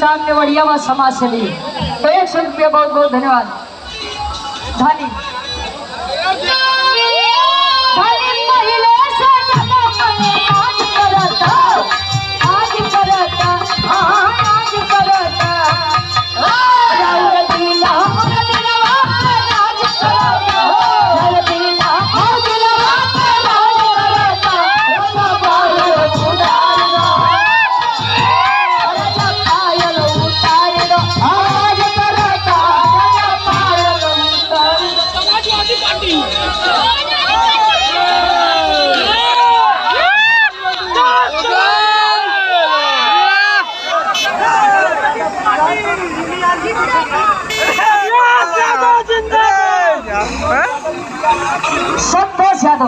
सामने बढ़िया व समाज से ली तो 100 रुपया बहुत बहुत धन्यवाद। धनी सब यादव